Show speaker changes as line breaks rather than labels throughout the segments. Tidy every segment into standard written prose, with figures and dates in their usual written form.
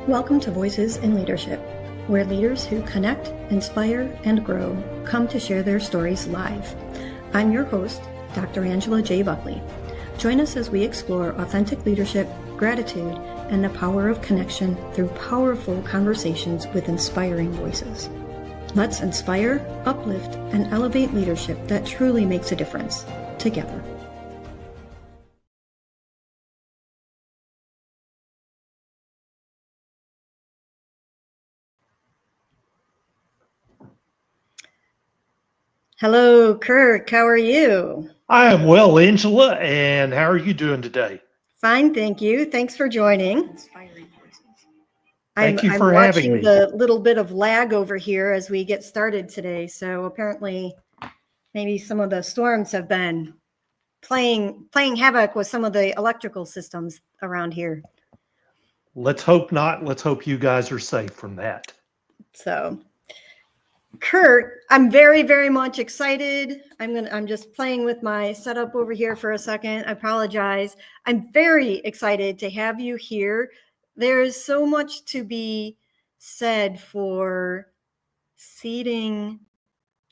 Welcome to Voices in Leadership, where leaders who connect, inspire, and grow come to share their stories live. I'm your host, Dr. Angela J. Buckley. Join us as we explore authentic leadership, gratitude, and the power of connection through powerful conversations with inspiring voices. Let's inspire, uplift, and elevate leadership that truly makes a difference together. Hello, Kirk. How are you?
I am well, Angela, and how are you doing today?
Fine, thank you. Thanks for joining.
Thank you
I'm
for having
watching
me.
the little bit of lag over here as we get started today. So apparently, maybe some of the storms have been playing havoc with some of the electrical systems around here.
Let's hope not. Let's hope you guys are safe from that.
So, Kurt, I'm very, very much excited. I'm just playing with my setup over here for a second. I apologize. I'm very excited to have you here. There is so much to be said for seeding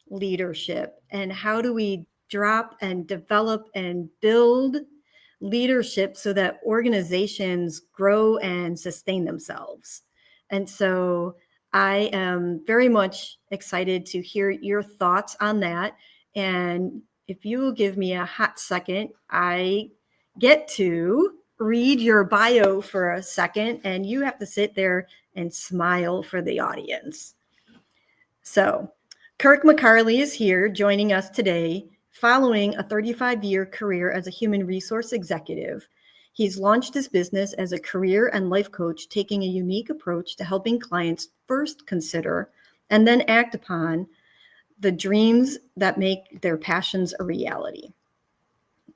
leadership and how do we drop and develop and build leadership so that organizations grow and sustain themselves. And so I am very much excited to hear your thoughts on that. And if you will give me a hot second, I get to read your bio for a second, and you have to sit there and smile for the audience. So, Kirk McCarley is here joining us today following a 35-year career as a human resource executive. He's launched his business as a career and life coach, taking a unique approach to helping clients first consider and then act upon the dreams that make their passions a reality.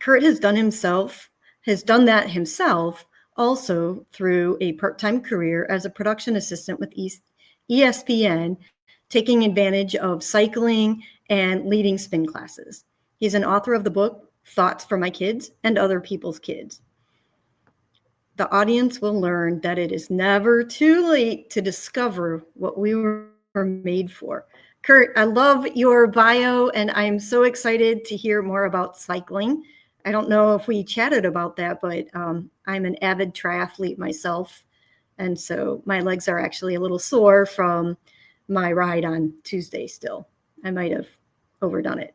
Kurt has done that himself also through a part-time career as a production assistant with ESPN, taking advantage of cycling and leading spin classes. He's an author of the book, Thoughts for My Kids and Other People's Kids. The audience will learn that it is never too late to discover what we were made for. Kurt, I love your bio, and I'm so excited to hear more about cycling. I don't know if we chatted about that, but I'm an avid triathlete myself. And so my legs are actually a little sore from my ride on Tuesday still. I might have overdone it.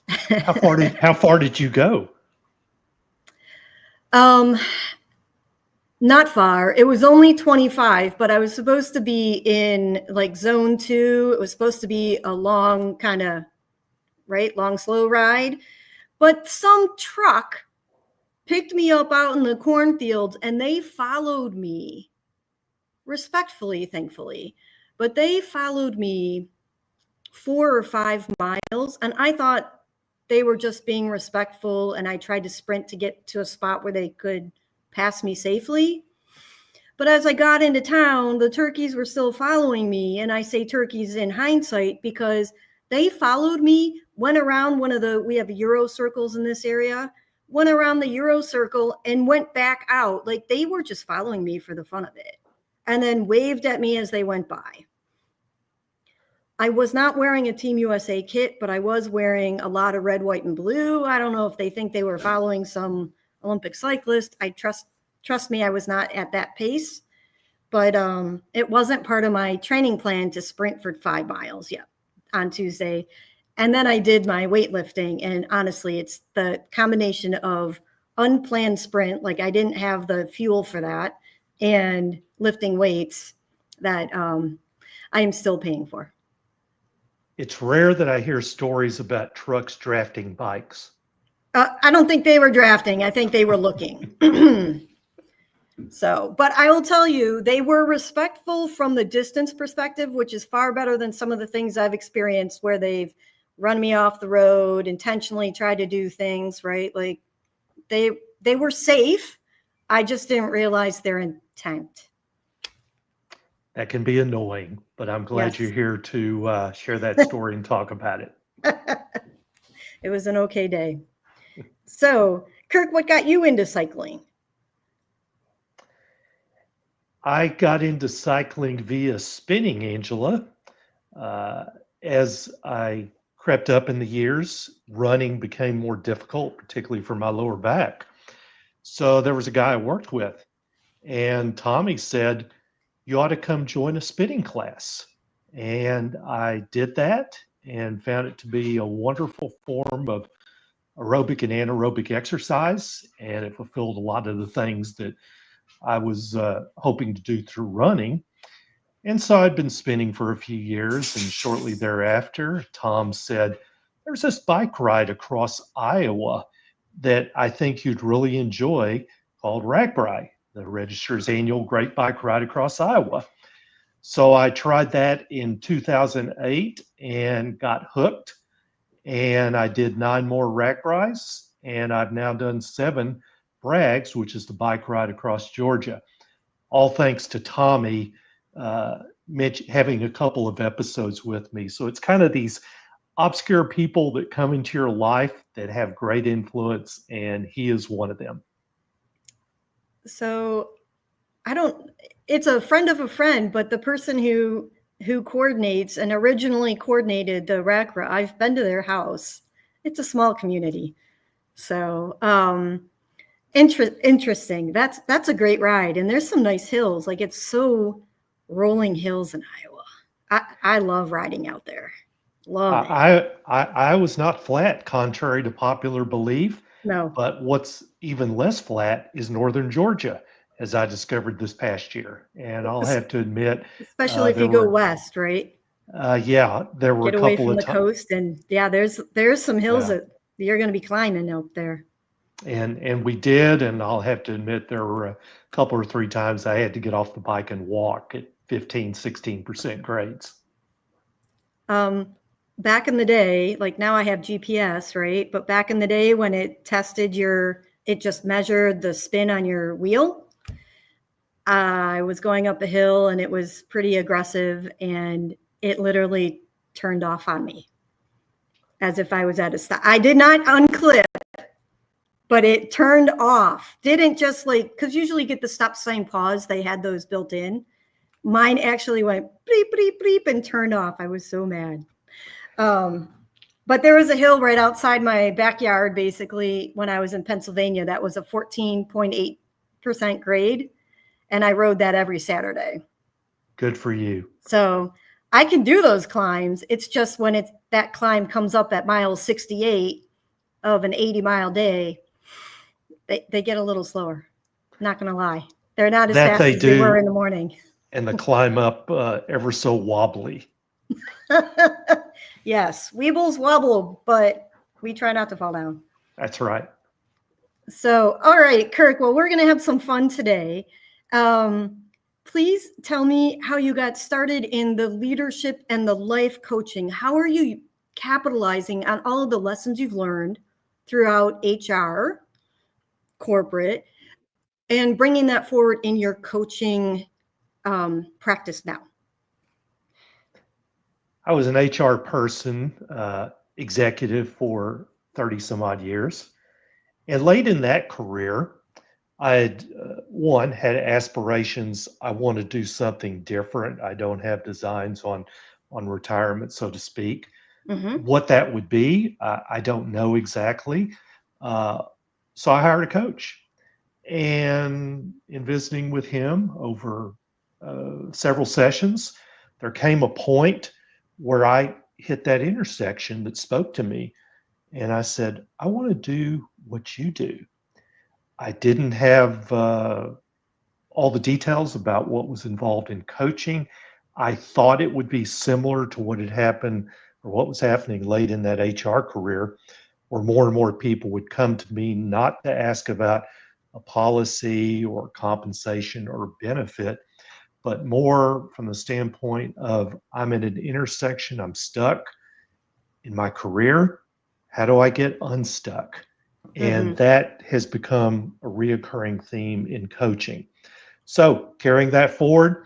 How far did you go?
Not far. It was only 25, but I was supposed to be in like zone 2. It was supposed to be a long long, slow ride. But some truck picked me up out in the cornfields and they followed me respectfully, thankfully. But they followed me 4 or 5 miles, and I thought they were just being respectful, and I tried to sprint to get to a spot where they could pass me safely. But as I got into town, the turkeys were still following me, and I say turkeys in hindsight because they followed me, went around we have Euro circles in this area, went around the Euro circle and went back out. Like they were just following me for the fun of it, and then waved at me as they went by. I was not wearing a Team USA kit, but I was wearing a lot of red, white, and blue. I don't know if they think they were following some Olympic cyclist. I trust me, I was not at that pace, but it wasn't part of my training plan to sprint for 5 miles yet on Tuesday. And then I did my weightlifting, and honestly, it's the combination of unplanned sprint, like I didn't have the fuel for that, and lifting weights that I am still paying for.
It's rare that I hear stories about trucks drafting bikes.
I don't think they were drafting. I think they were looking. So, but I will tell you, they were respectful from the distance perspective, which is far better than some of the things I've experienced where they've run me off the road, intentionally tried to do things, right? Like they were safe. I just didn't realize their intent.
That can be annoying, but I'm glad
Yes.
you're here to share that story and talk about it.
It was an okay day. So, Kirk, what got you into cycling?
I got into cycling via spinning, Angela. Uh, as I crept up in the years, running became more difficult, particularly for my lower back. So there was a guy I worked with, and Tommy said, "You ought to come join a spinning class." And I did that and found it to be a wonderful form of aerobic and anaerobic exercise. And it fulfilled a lot of the things that I was hoping to do through running. And so I'd been spinning for a few years, and shortly thereafter, Tom said, "There's this bike ride across Iowa that I think you'd really enjoy called RAGBRAI, the Register's annual Great Bike Ride Across Iowa." So I tried that in 2008 and got hooked, and I did 9 more RAGBRAIs, and I've now done 7 BRAGs, which is the bike ride across Georgia, all thanks to Tommy having a couple of episodes with me. So it's kind of these obscure people that come into your life that have great influence, and he is one of them.
So it's a friend of a friend, but the person who coordinates and originally coordinated the RACRA, I've been to their house. It's a small community. So interesting. That's a great ride. And there's some nice hills. Like, it's so rolling hills in Iowa. I love riding out there. Love it.
I was not flat, contrary to popular belief.
No.
But what's even less flat is northern Georgia, as I discovered this past year. And I'll have to admit,
Especially if
there
you go
were,
west, right?
yeah, there were
Get
a
away
couple
from
of
the
times.
coast, and yeah, there's some hills
Yeah.
that you're going to be climbing out there.
And we did, and I'll have to admit there were a couple or 3 times I had to get off the bike and walk at 15, 16% grades.
Back in the day, like now I have GPS, right? But back in the day when it just measured the spin on your wheel. I was going up a hill and it was pretty aggressive, and it literally turned off on me as if I was at a stop. I did not unclip, but it turned off. Didn't just like, because usually you get the stop sign pause. They had those built in. Mine actually went bleep, bleep, bleep and turned off. I was so mad. But there was a hill right outside my backyard, basically, when I was in Pennsylvania. That was a 14.8% grade. And I rode that every Saturday.
Good for you.
So I can do those climbs. It's just when that climb comes up at mile 68 of an 80-mile day, they get a little slower. Not going to lie. They're not as fast as they were in the morning.
And the climb up ever so wobbly.
Yes, weebles wobble, but we try not to fall down.
That's right.
So, all right, Kirk, well, we're going to have some fun today. Please tell me how you got started in the leadership and the life coaching. How are you capitalizing on all of the lessons you've learned throughout HR, corporate, and bringing that forward in your coaching practice now?
I was an HR person, executive for 30 some odd years. And late in that career, I had, had aspirations. I want to do something different. I don't have designs on retirement, so to speak.
Mm-hmm.
What that would be, I don't know exactly. So I hired a coach. And in visiting with him over several sessions, there came a point where I hit that intersection that spoke to me. And I said, I want to do what you do. I didn't have all the details about what was involved in coaching. I thought it would be similar to what had happened or what was happening late in that HR career, where more and more people would come to me not to ask about a policy or compensation or benefit, but more from the standpoint of, I'm at an intersection, I'm stuck in my career. How do I get unstuck? And that has become a reoccurring theme in coaching. So carrying that forward,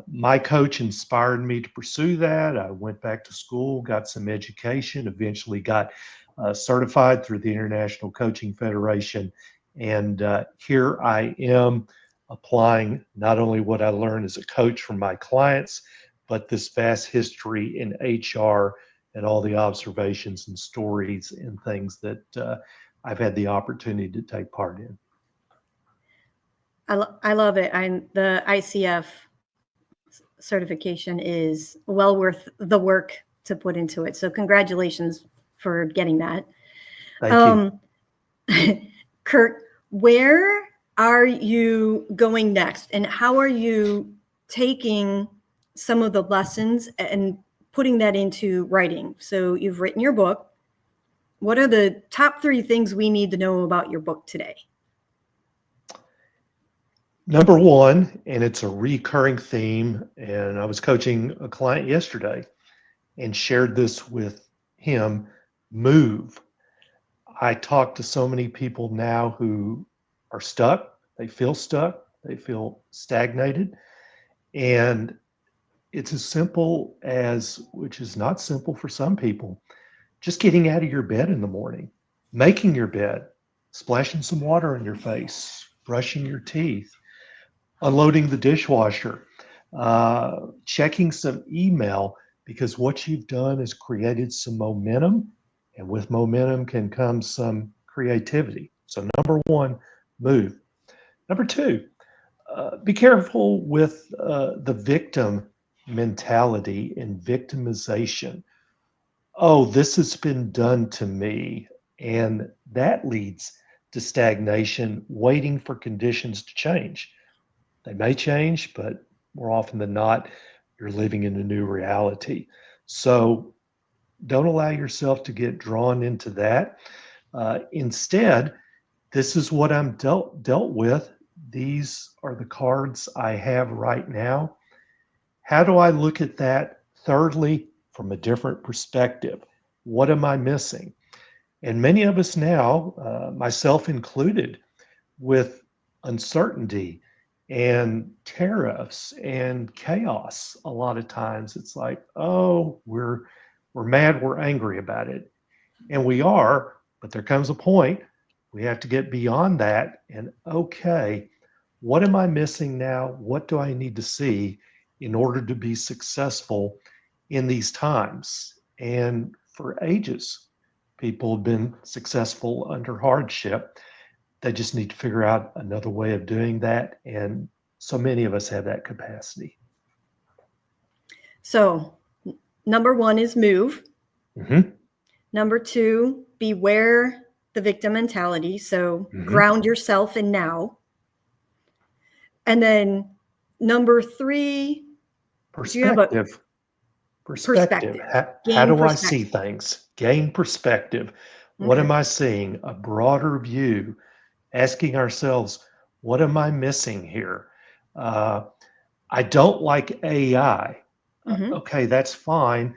my coach inspired me to pursue that. I went back to school, got some education, eventually got certified through the International Coaching Federation. And here I am applying not only what I learned as a coach from my clients, but this vast history in HR and all the observations and stories and things that I've had the opportunity to take part in.
I love it. The ICF certification is well worth the work to put into it. So congratulations for getting that.
Thank you.
Kirk, where are you going next? And how are you taking some of the lessons and putting that into writing? So you've written your book. What are the top 3 things we need to know about your book today?
Number one, and it's a recurring theme, and I was coaching a client yesterday and shared this with him, move. I talk to so many people now who are stuck, they feel stagnated, and it's as simple as, which is not simple for some people, just getting out of your bed in the morning, making your bed, splashing some water in your face, brushing your teeth, unloading the dishwasher, checking some email, because what you've done is created some momentum, and with momentum can come some creativity. So number one, move. Number two, be careful with the victim mentality and victimization. Oh, this has been done to me. And that leads to stagnation, waiting for conditions to change. They may change, but more often than not, you're living in a new reality. So don't allow yourself to get drawn into that. Instead, this is what I'm dealt with. These are the cards I have right now. How do I look at that? Thirdly, from a different perspective, what am I missing? And many of us now, myself included, with uncertainty and tariffs and chaos, a lot of times it's like, oh, we're mad, we're angry about it. And we are, but there comes a point we have to get beyond that and, okay, what am I missing now? What do I need to see in order to be successful in these times? And for ages, people have been successful under hardship. They just need to figure out another way of doing that. And so many of us have that capacity.
So number one is move.
Mm-hmm.
Number 2, beware the victim mentality. So ground yourself in now. And then number 3,
perspective. Perspective. How do I see things? Gain perspective. What am I seeing? A broader view. Asking ourselves, what am I missing here? I don't like AI. Okay, that's fine,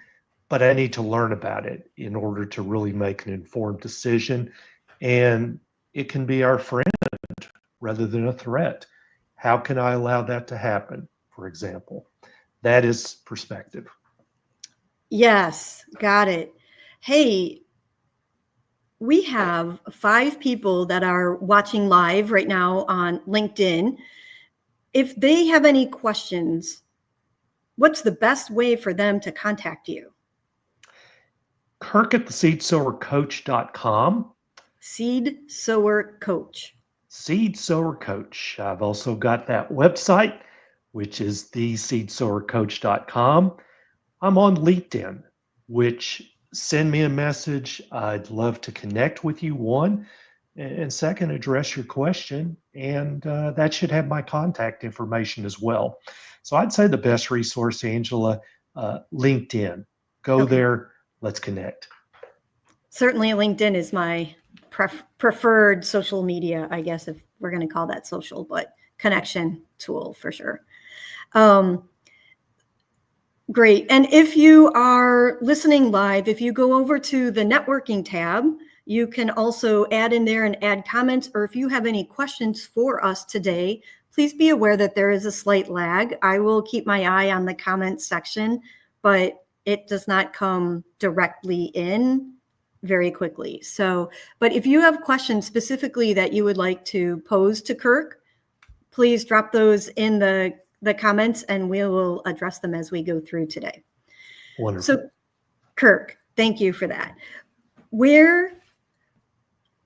but I need to learn about it in order to really make an informed decision. And it can be our friend rather than a threat. How can I allow that to happen, for example? That is perspective.
Yes, got it. Hey, we have 5 people that are watching live right now on LinkedIn. If they have any questions, what's the best way for them to contact you?
Kirk at theseedsowercoach.com.
Seed Sower Coach.
Seed Sower Coach. I've also got that website, which is theseedsowercoach.com. I'm on LinkedIn, which send me a message. I'd love to connect with you, one, and second, address your question. And that should have my contact information as well. So I'd say the best resource, Angela, LinkedIn. Go there. Let's connect.
Certainly LinkedIn is my preferred social media, I guess, if we're going to call that social, but connection tool for sure. Great. And if you are listening live, if you go over to the networking tab, you can also add in there and add comments, or if you have any questions for us today, please be aware that there is a slight lag. I will keep my eye on the comments section, but it does not come directly in very quickly. So, but if you have questions specifically that you would like to pose to Kirk, please drop those in the comments and we will address them as we go through today.
Wonderful.
So Kirk, thank you for that. Where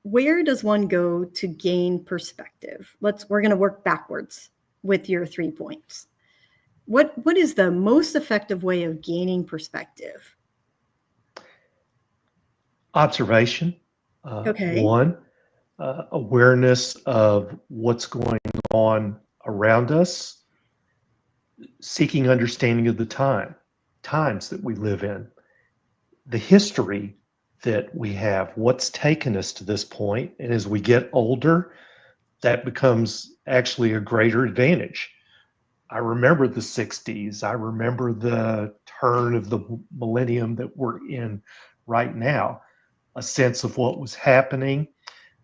does one go to gain perspective? We're going to work backwards with your 3 points. What is the most effective way of gaining perspective?
Observation.
Okay.
One, awareness of what's going on around us, seeking understanding of the times that we live in, the history that we have, what's taken us to this point. And as we get older, that becomes actually a greater advantage. I remember the 60s. I remember the turn of the millennium that we're in right now, a sense of what was happening,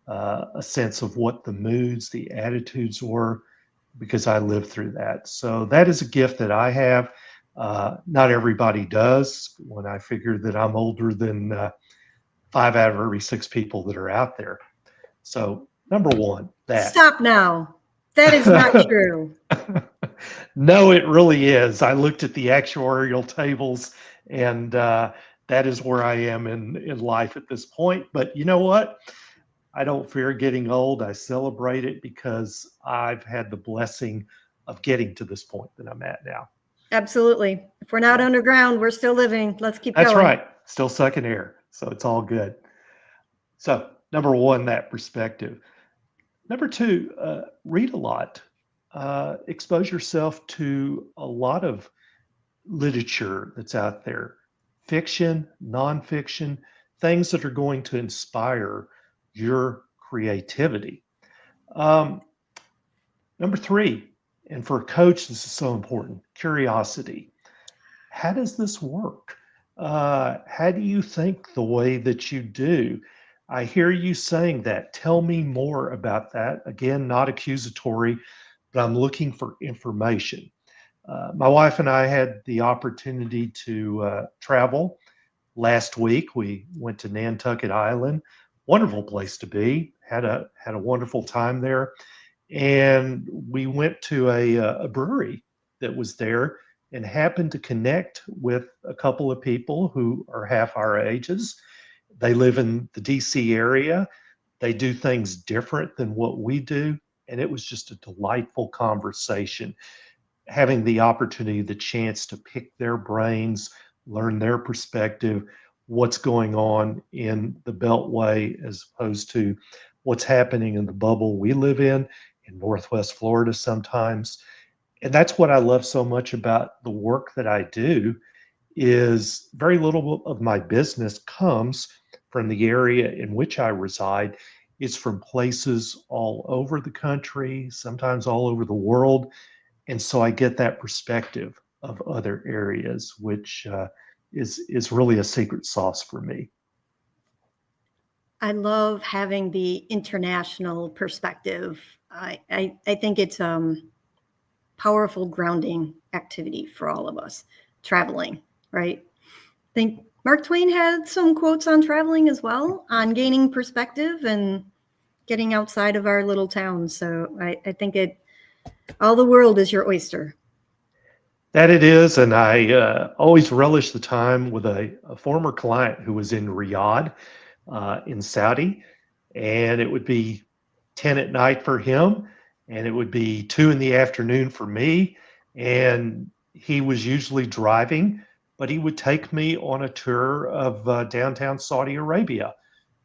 a sense of what the moods, the attitudes were, because I lived through that. So that is a gift that I have. Not everybody does. When I figure that I'm older than 5 out of every 6 people that are out there. So number one, that.
Stop now. That is not true.
No, it really is. I looked at the actuarial tables, and that is where I am in life at this point. But you know what? I don't fear getting old. I celebrate it because I've had the blessing of getting to this point that I'm at now.
Absolutely. If we're not underground, we're still living. Let's keep
That's
going.
right. Still sucking air. So it's all good. So number one, that perspective. Number two, read a lot. Expose yourself to a lot of literature that's out there, fiction, nonfiction, things that are going to inspire your creativity. Number three, and for a coach, this is so important, curiosity. How does this work? How do you think the way that you do? I hear you saying that. Tell me more about that. Again, not accusatory, but I'm looking for information. My wife and I had the opportunity to travel last week. We went to Nantucket Island. Wonderful place to be. Had a wonderful time there, and we went to a brewery that was there, and happened to connect with a couple of people who are half our ages. They live in the DC area. They do things different than what we do, and it was just a delightful conversation. Having the opportunity, the chance to pick their brains, learn their perspective, what's going on in the Beltway as opposed to what's happening in the bubble we live in Northwest Florida sometimes. And that's what I love so much about the work that I do is very little of my business comes from the area in which I reside. It's from places all over the country, sometimes all over the world. And so I get that perspective of other areas, which is really a secret sauce for me.
I love having the international perspective. I think it's powerful grounding activity for all of us, traveling, right? I think Mark Twain had some quotes on traveling as well, on gaining perspective and getting outside of our little towns. So I think all the world is your oyster.
That it is, and I always relish the time with a former client who was in Riyadh in Saudi, and it would be 10 at night for him, and it would be 2 in the afternoon for me, and he was usually driving, but he would take me on a tour of downtown Saudi Arabia,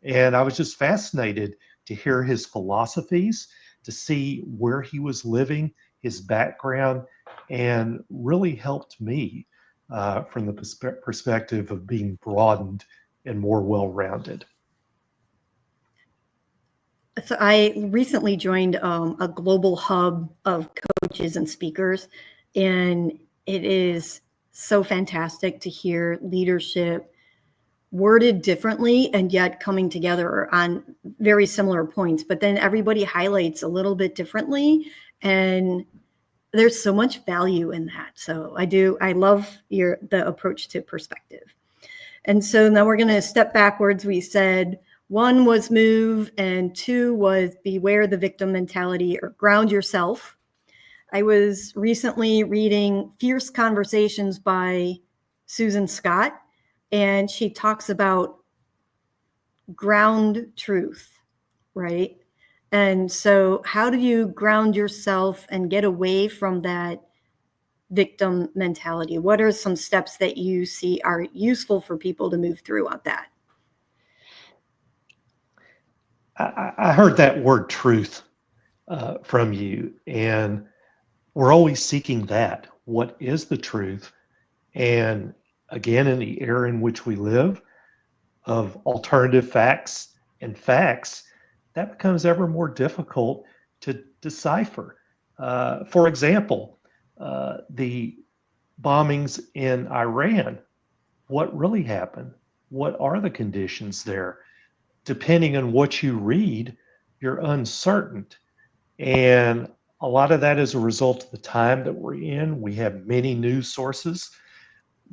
and I was just fascinated to hear his philosophies, to see where he was living, his background, and really helped me from the perspective of being broadened and more well-rounded.
So I recently joined a global hub of coaches and speakers, and it is so fantastic to hear leadership worded differently and yet coming together on very similar points, but then everybody highlights a little bit differently, and there's so much value in that. So I love the approach to perspective. And so now we're going to step backwards. We said 1 was move, and 2 was beware the victim mentality or ground yourself I was recently reading Fierce Conversations by Susan Scott, and she talks about ground truth, right? And so, how do you ground yourself and get away from that victim mentality? What are some steps that you see are useful for people to move through on that?
I heard that word truth from you, and we're always seeking that. What is the truth? And again, in the era in which we live, of alternative facts and facts, that becomes ever more difficult to decipher. For example, the bombings in Iran, what really happened? What are the conditions there? Depending on what you read, you're uncertain. And a lot of that is a result of the time that we're in. We have many news sources.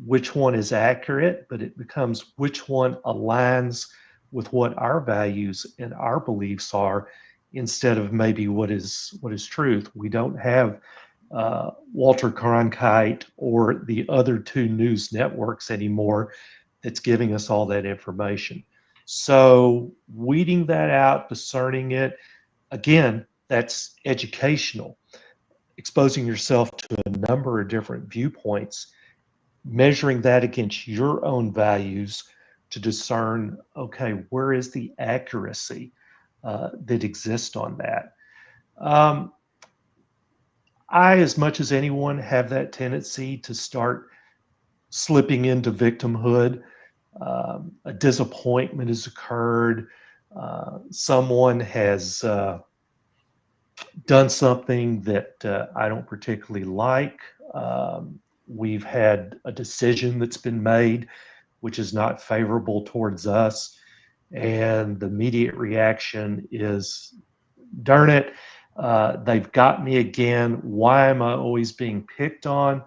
Which one is accurate, but it becomes which one aligns with what our values and our beliefs are, instead of maybe what is truth. We don't have Walter Cronkite or the other two news networks anymore that's giving us all that information. So weeding that out, discerning it, again, that's educational. Exposing yourself to a number of different viewpoints, measuring that against your own values to discern, okay, where is the accuracy that exists on that? I, as much as anyone, have that tendency to start slipping into victimhood. A disappointment has occurred. Someone has done something that I don't particularly like. We've had a decision that's been made which is not favorable towards us. And the immediate reaction is, darn it, they've got me again. Why am I always being picked on?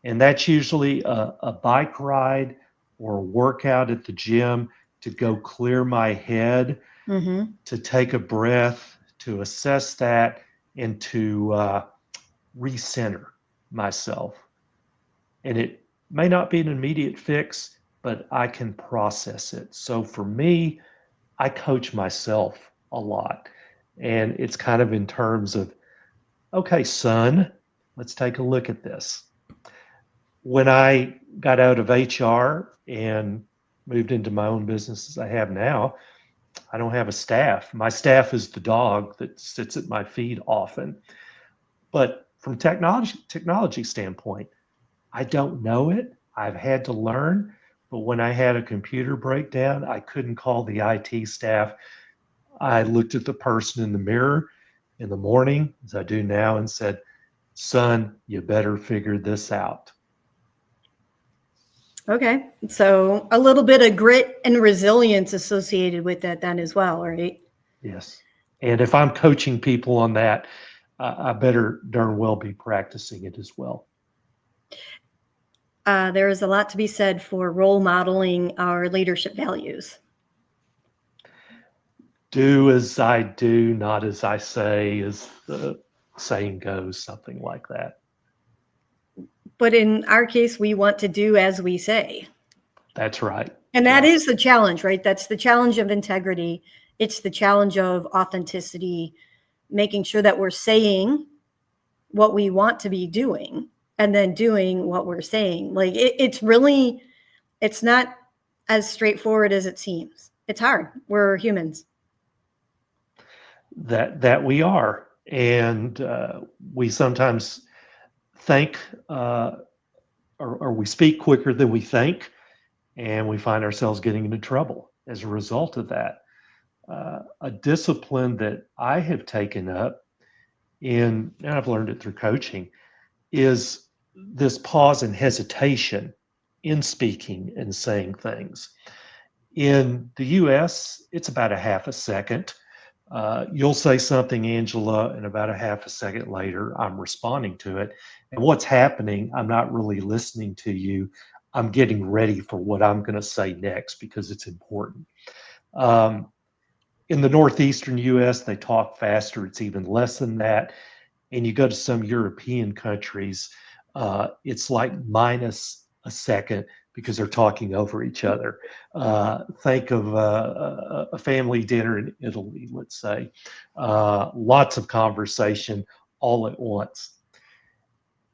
And that's usually a bike ride or a workout at the gym to go clear my head, to take a breath, to assess that, and to recenter myself. And it may not be an immediate fix, but I can process it. So for me, I coach myself a lot. And it's kind of in terms of, okay, son, let's take a look at this. When I got out of HR and moved into my own business as I have now, I don't have a staff. My staff is the dog that sits at my feet often. But from technology standpoint, I don't know it. I've had to learn. But when I had a computer breakdown, I couldn't call the IT staff. I looked at the person in the mirror in the morning, as I do now, and said, son, you better figure this out.
Okay. So a little bit of grit and resilience associated with that then as well, right?
Yes. And if I'm coaching people on that, I better darn well be practicing it as well.
There is a lot to be said for role modeling our leadership values.
Do as I do, not as I say, as the saying goes, something like that.
But in our case, we want to do as we say.
That's right.
And that is the challenge, right? That's the challenge of integrity. It's the challenge of authenticity, making sure that we're saying what we want to be doing and then doing what we're saying. Like it's not as straightforward as it seems. It's hard. We're humans.
That we are. And we sometimes think or we speak quicker than we think, and we find ourselves getting into trouble as a result of that. A discipline that I have taken up and I've learned it through coaching, is this pause and hesitation in speaking and saying things. In the US, it's about a half a second. You'll say something, Angela, and about a half a second later, I'm responding to it. And what's happening, I'm not really listening to you. I'm getting ready for what I'm going to say next because it's important. In the Northeastern US, they talk faster. It's even less than that. And you go to some European countries, it's like minus a second because they're talking over each other. Think of a family dinner in Italy, let's say. Lots of conversation all at once.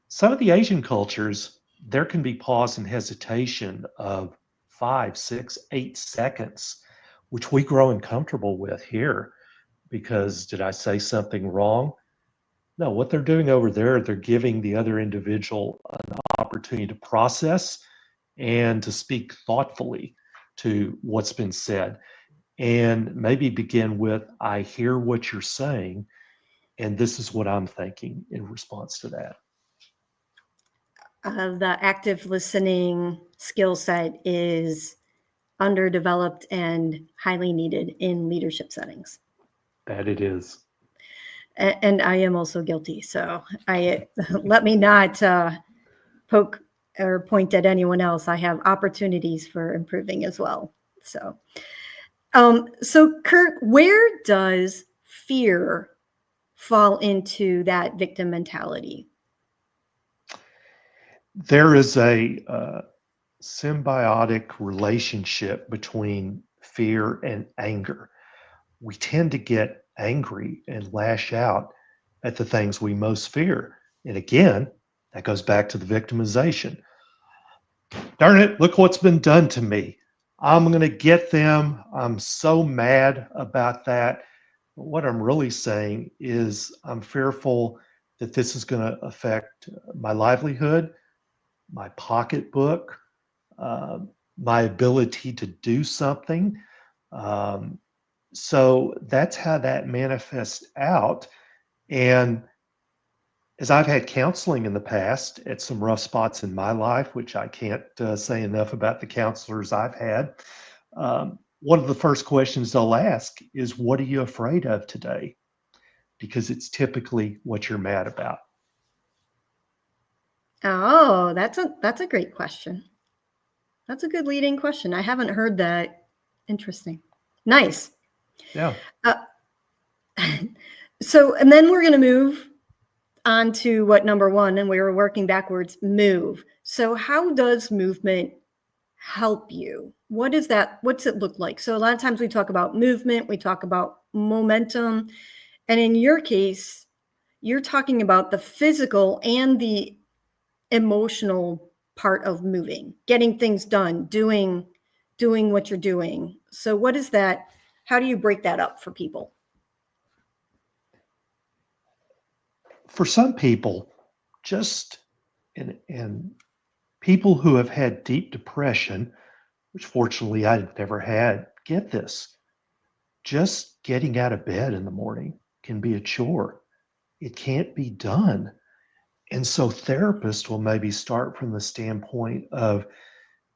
Some of the Asian cultures, there can be pause and hesitation of 5, 6, 8 seconds, which we grow uncomfortable with here because did I say something wrong? No, what they're doing over there, they're giving the other individual an opportunity to process and to speak thoughtfully to what's been said. And maybe begin with, I hear what you're saying, and this is what I'm thinking in response to that.
The active listening skill set is underdeveloped and highly needed in leadership settings.
That it is.
And I am also guilty. So let me not poke or point at anyone else. I have opportunities for improving as well. So Kirk, where does fear fall into that victim mentality?
There is a symbiotic relationship between fear and anger. We tend to get angry and lash out at the things we most fear. And again, that goes back to the victimization. Darn it, look what's been done to me. I'm going to get them. I'm so mad about that. But what I'm really saying is I'm fearful that this is going to affect my livelihood, my pocketbook, uh, my ability to do something. Um, so that's how that manifests out. And as I've had counseling in the past at some rough spots in my life, which I can't say enough about the counselors I've had, one of the first questions they'll ask is, what are you afraid of today? Because it's typically what you're mad about.
Oh, that's a great question. That's a good leading question. I haven't heard that. Interesting. Nice.
Yeah.
So, and then we're going to move on to what number one, and we were working backwards, move. So how does movement help you? What is that? What's it look like? So a lot of times we talk about movement, we talk about momentum. And in your case, you're talking about the physical and the emotional part of moving, getting things done, doing what you're doing. So what is that? How do you break that up for people?
For some people, just and people who have had deep depression, which fortunately I've never had, get this. Just getting out of bed in the morning can be a chore. It can't be done. And so therapists will maybe start from the standpoint of,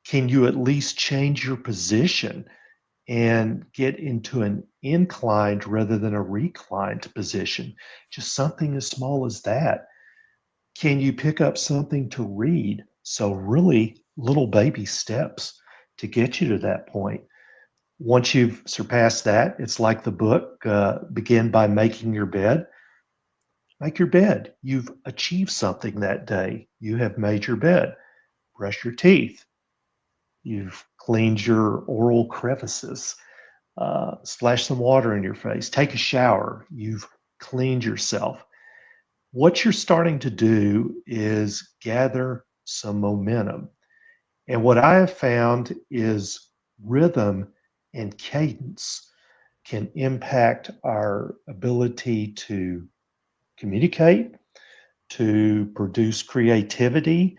can you at least change your position and get into an inclined rather than a reclined position? Just something as small as that. Can you pick up something to read? So really little baby steps to get you to that point. Once you've surpassed that, it's like the book, begin by making your bed. Make your bed. You've achieved something that day. You have made your bed. Brush your teeth. You've cleaned your oral crevices. Splash some water in your face. Take a shower. You've cleaned yourself. What you're starting to do is gather some momentum. And what I have found is rhythm and cadence can impact our ability to communicate, to produce creativity,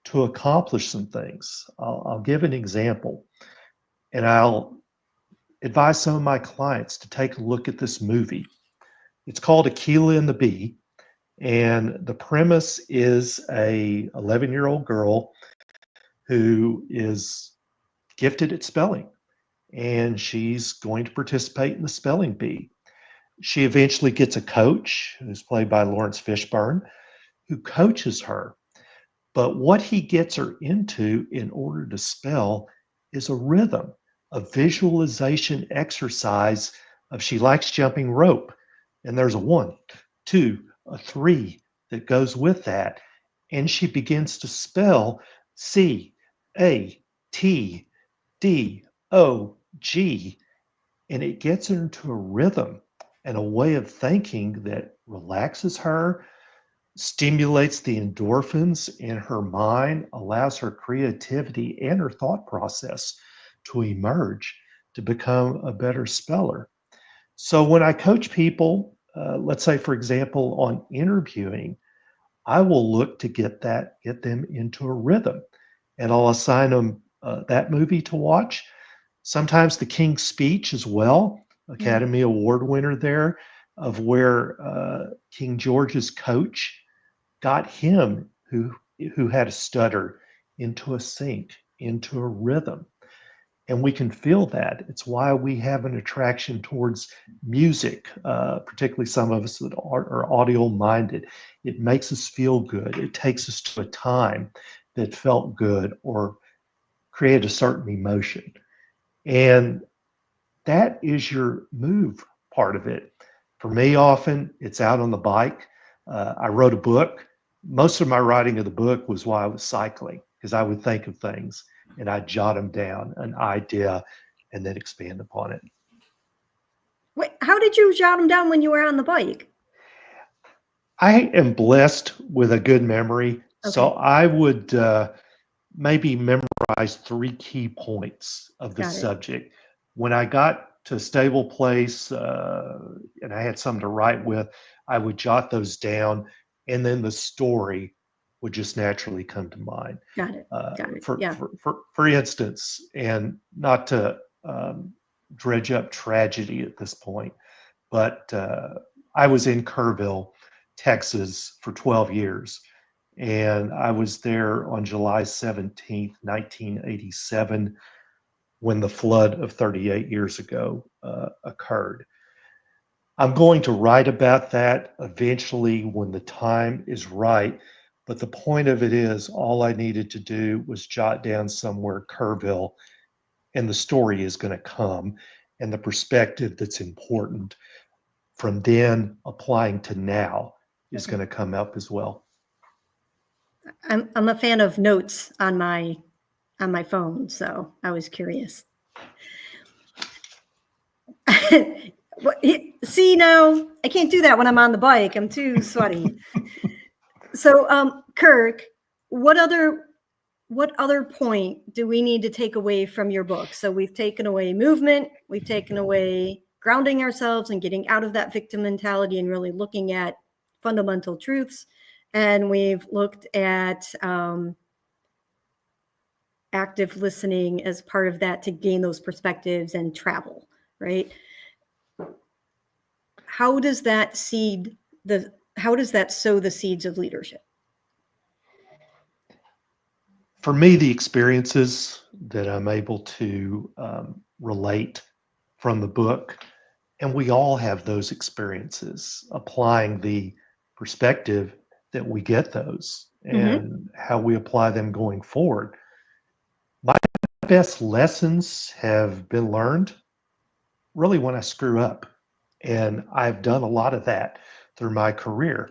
to accomplish some things. I'll give an example, and I'll advise some of my clients to take a look at this movie. It's called Aquila and the Bee, and the premise is a 11-year-old girl who is gifted at spelling, and she's going to participate in the spelling bee. She eventually gets a coach who's played by Lawrence Fishburne, who coaches her. But what he gets her into in order to spell is a rhythm, a visualization exercise of, she likes jumping rope. And there's a 1, 2, a 3 that goes with that. And she begins to spell CATDOG, and it gets her into a rhythm and a way of thinking that relaxes her, stimulates the endorphins in her mind, allows her creativity and her thought process to emerge to become a better speller. So when I coach people, let's say, for example, on interviewing, I will look to get them into a rhythm, and I'll assign them that movie to watch. Sometimes The King's Speech as well,
Mm.
Academy Award winner there, of where King George's coach got him, who had a stutter, into a sync, into a rhythm. And we can feel that. It's why we have an attraction towards music, particularly some of us that are audio minded. It makes us feel good. It takes us to a time that felt good or create a certain emotion. And that is your move part of it. For me, often it's out on the bike. I wrote a book. Most of my writing of the book was while I was cycling, because I would think of things and I'd jot them down, an idea, and then expand upon it.
Wait, how did you jot them down when you were on the bike?
I am blessed with a good memory, so
Okay,
I would maybe memorize 3 key points of the
got it.
subject. When I got to a stable place and I had something to write with, I would jot those down, and then the story would just naturally come to mind.
Got it. Got it.
For,
Yeah.
for, for, for instance, and not to dredge up tragedy at this point, but I was in Kerrville, Texas for 12 years. And I was there on July 17th, 1987, when the flood of 38 years ago occurred. I'm going to write about that eventually when the time is right. But the point of it is, all I needed to do was jot down somewhere Kerrville, and the story is going to come, and the perspective that's important from then applying to now is
Okay.
going to come up as well.
I'm a fan of notes on my phone, so I was curious. See, now I can't do that when I'm on the bike. I'm too sweaty. So, Kirk, what other point do we need to take away from your book? So we've taken away movement, we've taken away grounding ourselves and getting out of that victim mentality and really looking at fundamental truths, and we've looked at active listening as part of that to gain those perspectives and travel, right? How does that sow the seeds of leadership?
For me, the experiences that I'm able to relate from the book, and we all have those experiences, applying the perspective that we get those
Mm-hmm.
and how we apply them going forward. My best lessons have been learned really when I screw up. And I've done a lot of that through my career.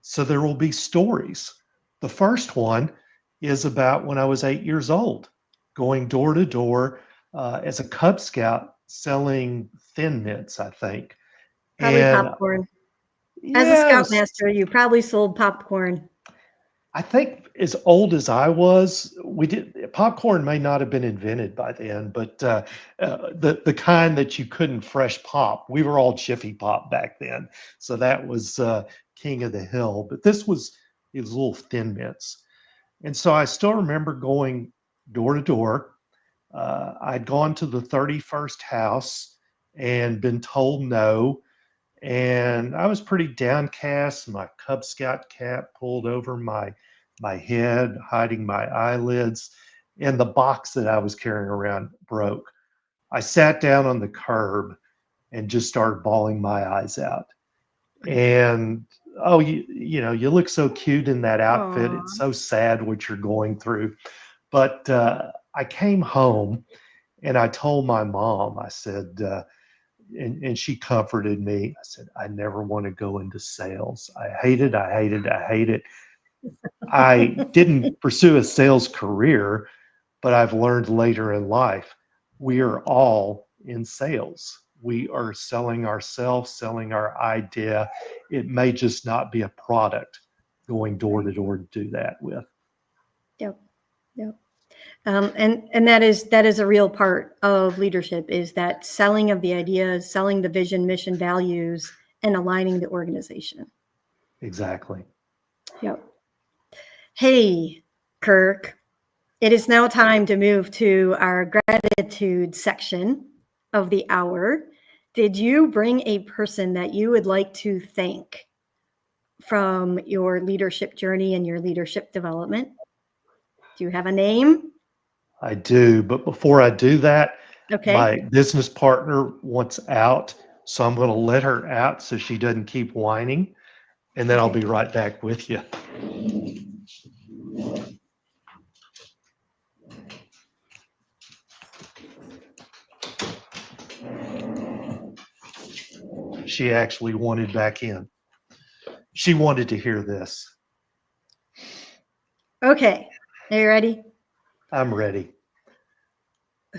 So there will be stories. The first one is about when I was 8 years old, going door to door as a Cub Scout selling Thin Mints, I think.
Probably
And
popcorn. As a
yes,
scoutmaster, you probably sold popcorn.
I think as old as I was, we did popcorn may not have been invented by then, but the kind that you couldn't fresh pop. We were all Jiffy Pop back then, so that was king of the hill. But this was these little Thin Mints, and so I still remember going door to door. I'd gone to the 31st house and been told no, and I was pretty downcast. My Cub Scout cap pulled over my head, hiding my eyelids, and the box that I was carrying around broke. I sat down on the curb and just started bawling my eyes out. And oh, you look so cute in that outfit.
Aw.
It's so sad what you're going through. But I came home and I told my mom, I said, and she comforted me. I said, I never want to go into sales. I hate it. I hate it. I hate it. I didn't pursue a sales career, but I've learned later in life, we are all in sales. We are selling ourselves, selling our idea. It may just not be a product going door to door to do that with.
Yep. Yep. And that is a real part of leadership, is that selling of the ideas, selling the vision, mission, values, and aligning the organization.
Exactly.
Yep. Hey, Kirk, it is now time to move to our gratitude section of the hour. Did you bring a person that you would like to thank from your leadership journey and your leadership development? Do you have a name?
I do. But before I do that,
Okay.
my business partner wants out. So I'm going to let her out so she doesn't keep whining. And then I'll
Okay.
be right back with you. She actually wanted back in. She wanted to hear this.
Okay. Are you ready?
I'm ready.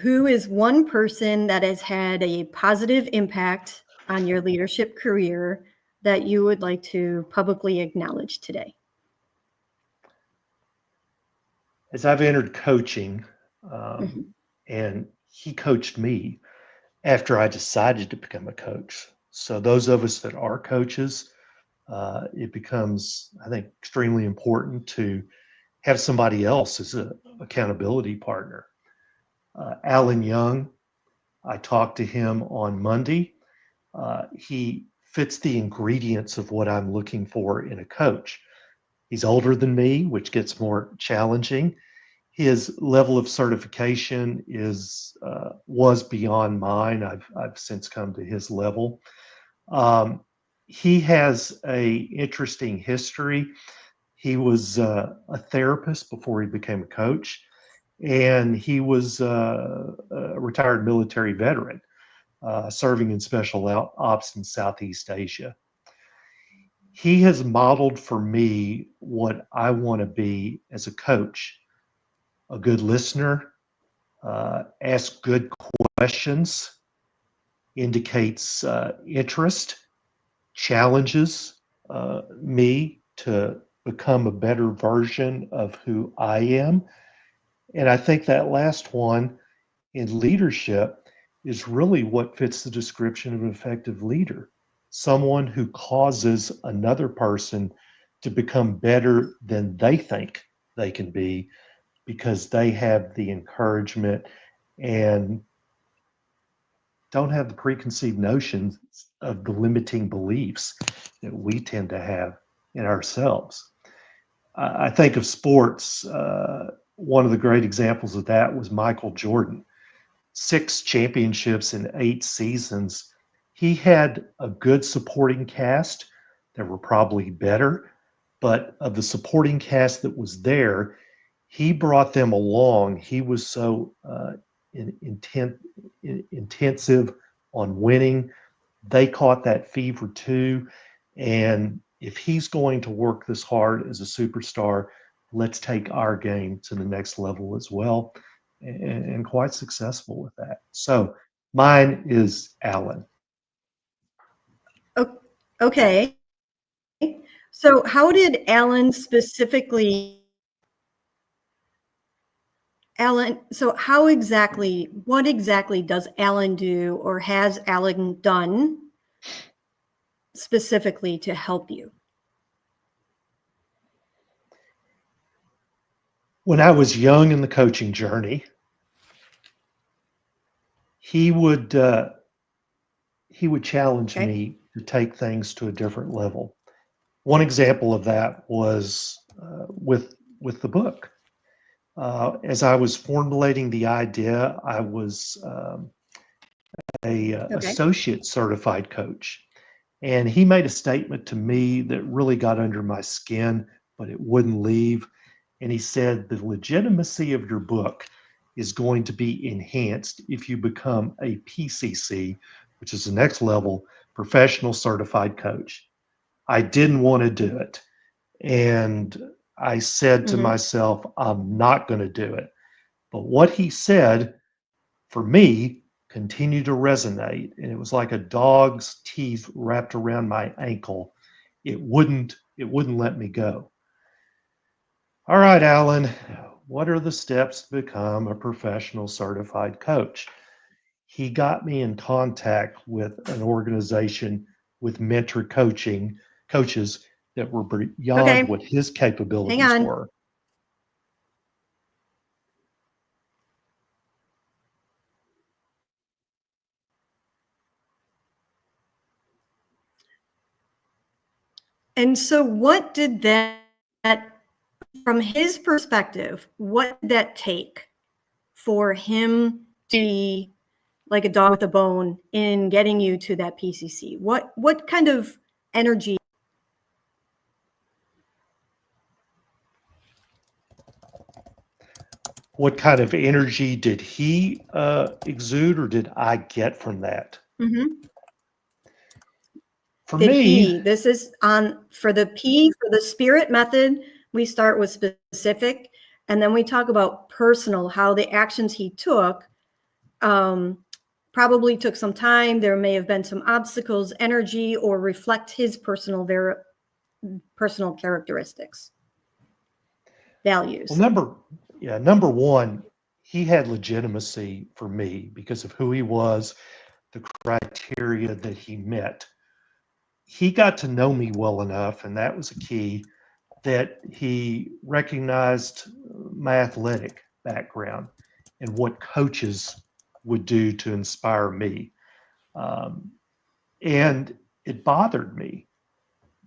Who is one person that has had a positive impact on your leadership career that you would like to publicly acknowledge today?
As I've entered coaching,
Mhm.
and he coached me after I decided to become a coach. So those of us that are coaches, it becomes, I think, extremely important to have somebody else as an accountability partner. Alan Young, I talked to him on Monday. He fits the ingredients of what I'm looking for in a coach. He's older than me, which gets more challenging. His level of certification was beyond mine. I've since come to his level. He has a interesting history. He was a therapist before he became a coach, and he was a retired military veteran serving in special ops in Southeast Asia. He has modeled for me what I want to be as a coach: a good listener, ask good questions, indicates interest, challenges me to become a better version of who I am. And I think that last one in leadership is really what fits the description of an effective leader: someone who causes another person to become better than they think they can be because they have the encouragement and don't have the preconceived notions of the limiting beliefs that we tend to have in ourselves. I think of sports. One of the great examples of that was Michael Jordan. 6 championships in 8 seasons. He had a good supporting cast. There were probably better, but of the supporting cast that was there, he brought them along. He was so intensive on winning. They caught that fever too. And if he's going to work this hard as a superstar, let's take our game to the next level as well. And quite successful with that. So mine is Alan.
Okay. So how did so what exactly does Alan do, or has Alan done specifically to help you?
When I was young in the coaching journey, he would challenge
Okay.
me to take things to a different level. One example of that was with the book. As I was formulating the idea, I was a
Okay.
associate certified coach, and he made a statement to me that really got under my skin, but it wouldn't leave. And he said, the legitimacy of your book is going to be enhanced if you become a PCC, which is the next level, professional certified coach. I didn't want to do it. And I said to
Mm-hmm.
myself, I'm not going to do it. But what he said for me continued to resonate. And it was like a dog's teeth wrapped around my ankle. It wouldn't let me go. All right, Alan, what are the steps to become a professional certified coach? He got me in contact with an organization with mentor coaches that were beyond
Okay,
what his
hang
capabilities
on.
were.
And so, what did that, from his perspective, what did that take for him to be like a dog with a bone in getting you to that PCC? What kind of energy?
What kind of energy did he exude, or did I get from that?
Mhm.
For
Did
me,
he? This is on for the P, for the spirit method. We start with specific, and then we talk about personal, how the actions he took um, probably took some time. There may have been some obstacles, energy, or reflect his personal characteristics,
well,
values.
number one, he had legitimacy for me because of who he was, the criteria that he met. He got to know me well enough, and that was a key, that he recognized my athletic background and what coaches would do to inspire me. Um, and it bothered me,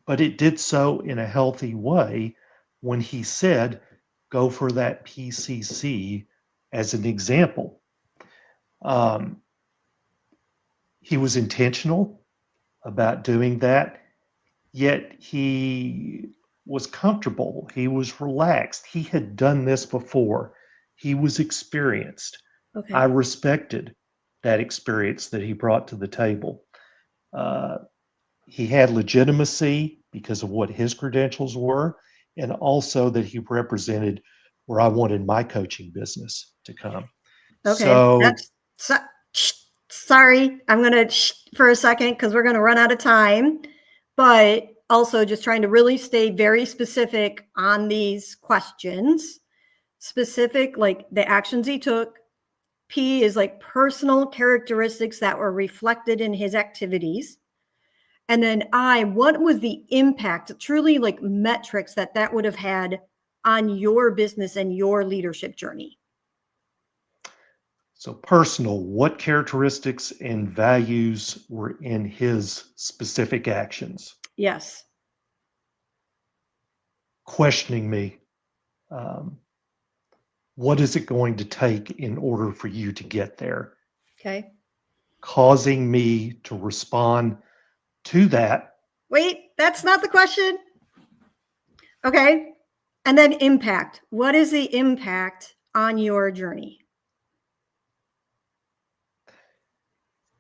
but it did so in a healthy way when he said, go for that PCC as an example. Um, he was intentional about doing that, yet he was comfortable. He was relaxed. He had done this before. He was experienced. I
Okay.
respected that experience that he brought to the table. Uh, he had legitimacy because of what his credentials were, and also that he represented where I wanted my coaching business to come.
Okay.
So,
That's so, sorry. I'm going to for a second because we're going to run out of time. But also just trying to really stay very specific on these questions. Specific, like the actions he took. P is like personal characteristics that were reflected in his activities. And then I, what was the impact, truly like metrics that would have had on your business and your leadership journey?
so personal, what characteristics and values were in his specific actions?
Yes.
Questioning me, um, what is it going to take in order for you to get there?
Okay.
Causing me to respond to that.
Wait, that's not the question. Okay. And then impact. What is the impact on your journey?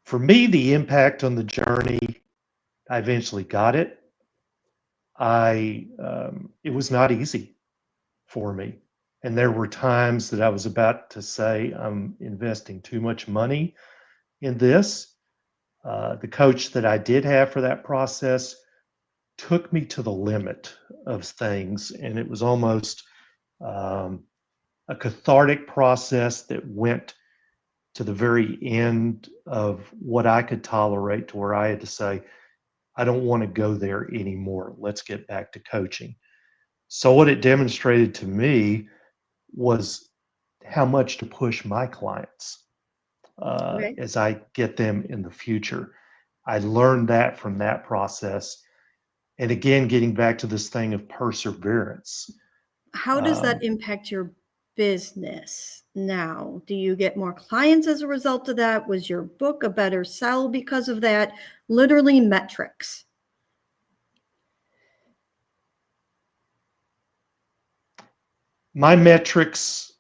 For me, the impact on the journey, I eventually got it. It was not easy for me. And there were times that I was about to say, I'm investing too much money in this. The coach that I did have for that process took me to the limit of things. And it was almost um, a cathartic process that went to the very end of what I could tolerate, to where I had to say, I don't want to go there anymore. Let's get back to coaching. So, what it demonstrated to me was how much to push my clients
Okay.
as I get them in the future. I learned that from that process. And again, getting back to this thing of perseverance.
How does that
Um,
impact your business now? Do you get more clients as a result of that? Was your book a better sell because of that? Literally metrics.
my metrics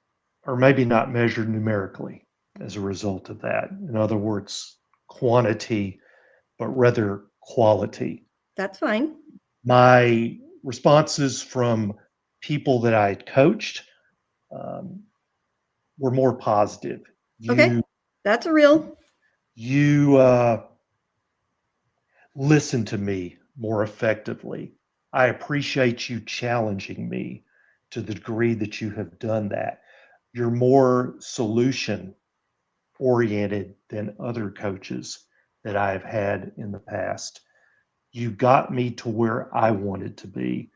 are maybe not measured numerically as a result of that. In other words, quantity, but rather quality.
That's fine.
My responses from people that I had coached um, were more positive.
Okay.
You
That's a real.
you listen to me more effectively. I appreciate you challenging me to the degree that you have done that. You're more solution oriented than other coaches that I have had in the past. You got me to where I wanted to be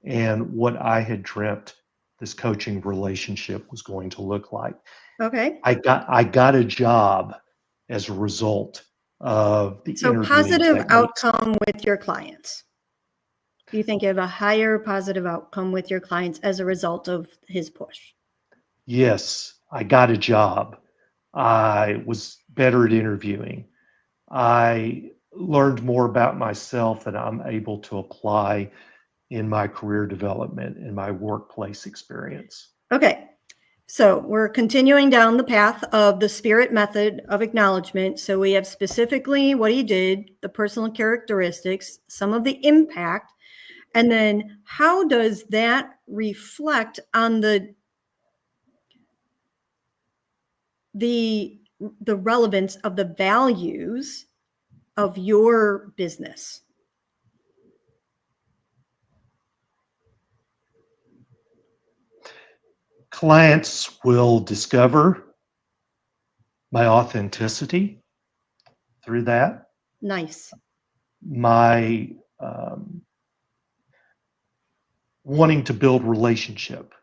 and what I had dreamt this coaching relationship was going to look like.
Okay.
I got a job as a result of the
So
interviewing
positive
techniques.
outcome with your clients. Do you think you have a higher positive outcome with your clients as a result of his push?
Yes, I got a job. I was better at interviewing. I learned more about myself that I'm able to apply in my career development and my workplace experience.
Okay. So we're continuing down the path of the spirit method of acknowledgement. So we have specifically what he did, the personal characteristics, some of the impact, and then how does that reflect on the relevance of the values of your business?
Clients will discover my authenticity through that,
Nice.
my wanting to build relationship,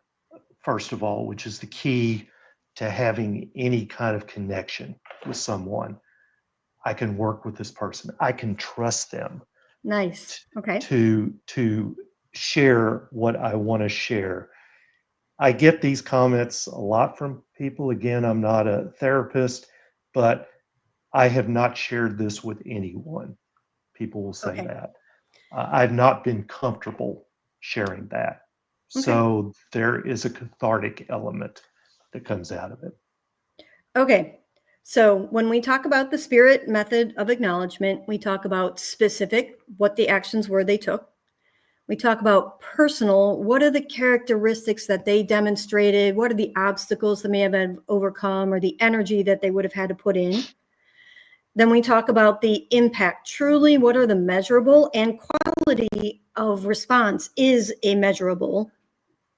first of all, which is the key to having any kind of connection with someone. I can work with this person. I can trust them
Nice. Okay.
to share what I want to share. I get these comments a lot from people. Again, I'm not a therapist, but I have not shared this with anyone. People will say
Okay.
that. I've not been comfortable sharing that.
Okay.
So there is a cathartic element that comes out of it.
Okay. So when we talk about the spirit method of acknowledgement, we talk about specific, what the actions were they took. We talk about personal, what are the characteristics that they demonstrated? What are the obstacles that may have been overcome or the energy that they would have had to put in? Then we talk about the impact. Truly, what are the measurable, and quality of response is a measurable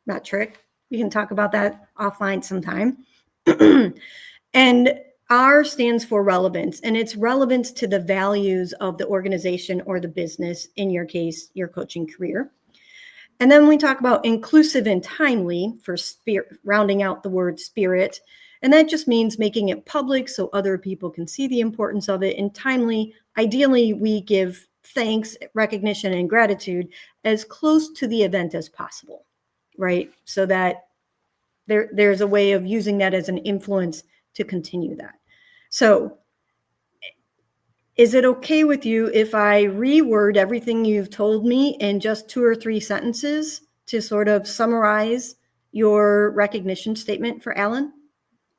metric. We can talk about that offline sometime. And R stands for relevance, and it's relevance to the values of the organization or the business, in your case, your coaching career. And then we talk about inclusive and timely for spirit, rounding out the word spirit. And that just means making it public so other people can see the importance of it. And timely, ideally, we give thanks, recognition, and gratitude as close to the event as possible, right? So that there's a way of using that as an influence to continue that. So is it okay with you if I reword everything you've told me in just 2 or 3 sentences to sort of summarize your recognition statement for Alan?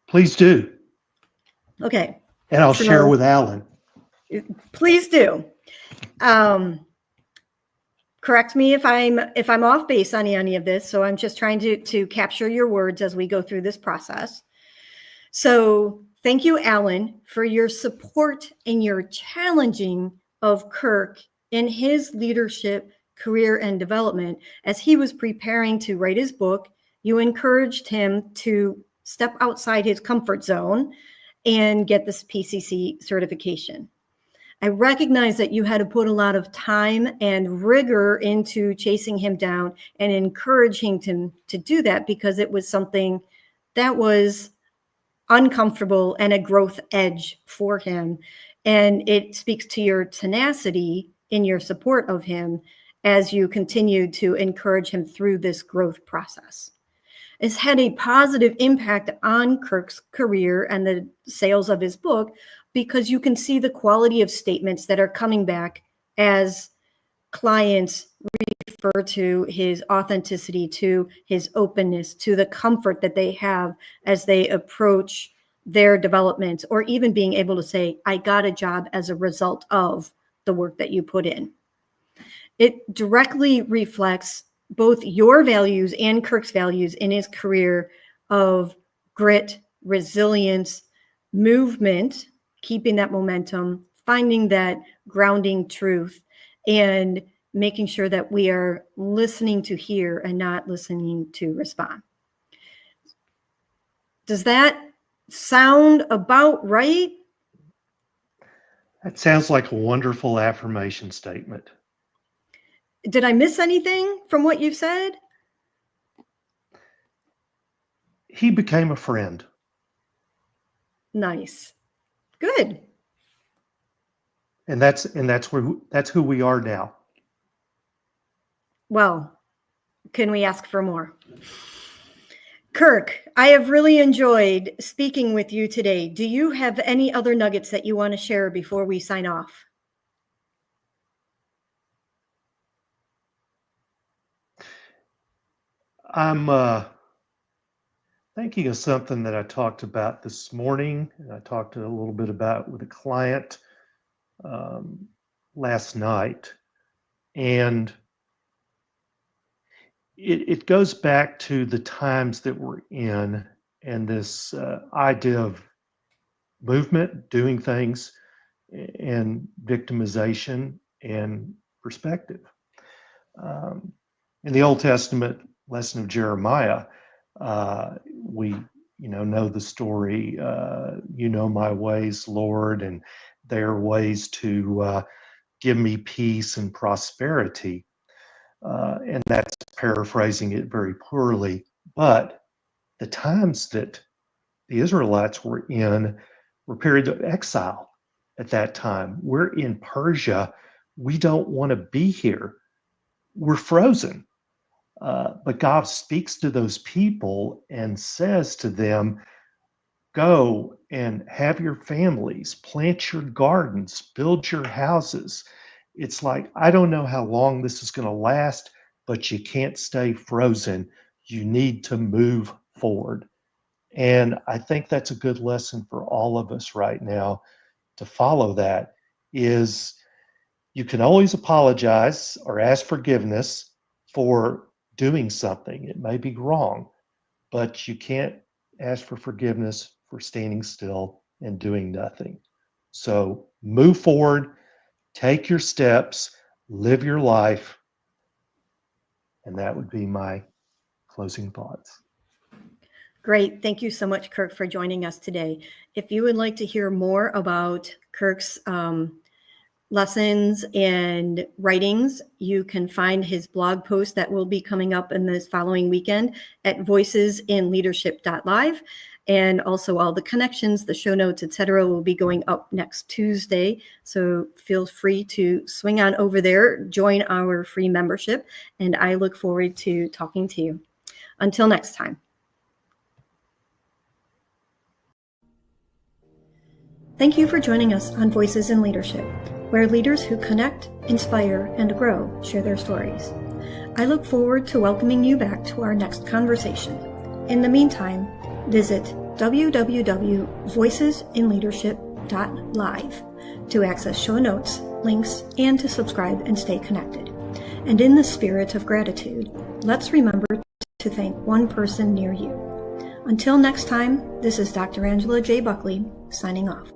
Please do.
Okay.
And I'll
So
share with Alan.
please do. Correct me if I'm off base on any of this. So I'm just trying to capture your words as we go through this process. So thank you, Alan, for your support and your challenging of Kirk in his leadership, career, and development. As he was preparing to write his book, you encouraged him to step outside his comfort zone and get this PCC certification. I recognize that you had to put a lot of time and rigor into chasing him down and encouraging him to do that, because it was something that was uncomfortable and a growth edge for him. And it speaks to your tenacity in your support of him as you continue to encourage him through this growth process. It's had a positive impact on Kirk's career and the sales of his book, because you can see the quality of statements that are coming back as clients refer to his authenticity, to his openness, to the comfort that they have as they approach their development, or even being able to say, I got a job as a result of the work that you put in. It directly reflects both your values and Kirk's values in his career of grit, resilience, movement, keeping that momentum, finding that grounding truth, and making sure that we are listening to hear and not listening to respond. Does that sound about right?
That sounds like a wonderful affirmation statement.
Did I miss anything from what you've said?
He became a friend.
Nice. Good.
And that's who we are now.
Well, can we ask for more? Kirk, I have really enjoyed speaking with you today. Do you have any other nuggets that you want to share before we sign off?
I'm thinking of something that I talked about this morning, and I talked a little bit about with a client last night, and it goes back to the times that we're in, and this idea of movement, doing things, and victimization and perspective. In the Old Testament lesson of Jeremiah, we know the story. You know my ways, Lord, and they are ways to give me peace and prosperity. And that's paraphrasing it very poorly. But the times that the Israelites were in were periods of exile at that time. We're in Persia. We don't want to be here. We're frozen. But God speaks to those people and says to them, go and have your families, plant your gardens, build your houses. It's like, I don't know how long this is going to last, but you can't stay frozen. You need to move forward. And I think that's a good lesson for all of us right now to follow. That is, you can always apologize or ask forgiveness for doing something. It may be wrong, but you can't ask for forgiveness for standing still and doing nothing. So move forward, take your steps, live your life. And that would be my closing thoughts.
Great. Thank you so much, Kirk, for joining us today. If you would like to hear more about Kirk's lessons and writings, you can find his blog post that will be coming up in this following weekend at voicesinleadership.live. And also all the connections, the show notes, etc., will be going up next Tuesday. So feel free to swing on over there, join our free membership, and I look forward to talking to you. Until next time. Thank you for joining us on Voices in Leadership, where leaders who connect, inspire, and grow share their stories. I look forward to welcoming you back to our next conversation. In the meantime, visit www.voicesinleadership.live to access show notes, links, and to subscribe and stay connected. And in the spirit of gratitude, let's remember to thank one person near you. Until next time, this is Dr. Angela J. Buckley, signing off.